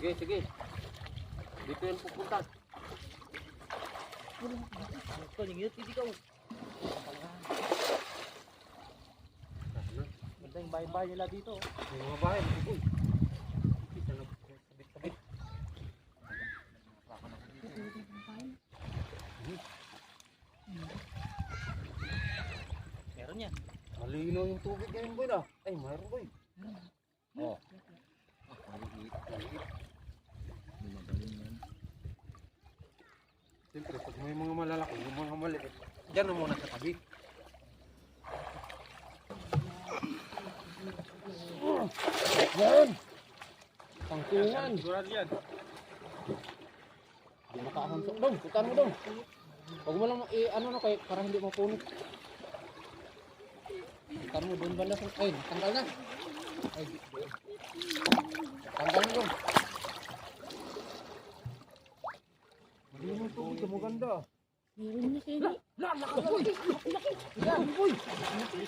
Sige, sige. Dito yan pupunta. Ito, ningit, hindi ka. Ganda yung bahay-bahay nila dito. May mga bahay. Uy. Kita na sabit-sabit. Meron yan. Malinaw yung tubig ngayon boy na. Ay, mayroon boy. Oh. Maliit. Magaling yan. Siyempre, pag may mga malalaki, yung mga maliit, dyan na muna sa tabi. Yan! Pangkungan! Sigurado yan. Hindi makahansok dong. Putan mo dong. Huwag mo lang ano na kayo para hindi mapunit. Putan mo doon bala. Ay, tanggal na. Ay, tanggal na dong. Hindi mo tubig, maganda. Meron na sila. Laki! Laki!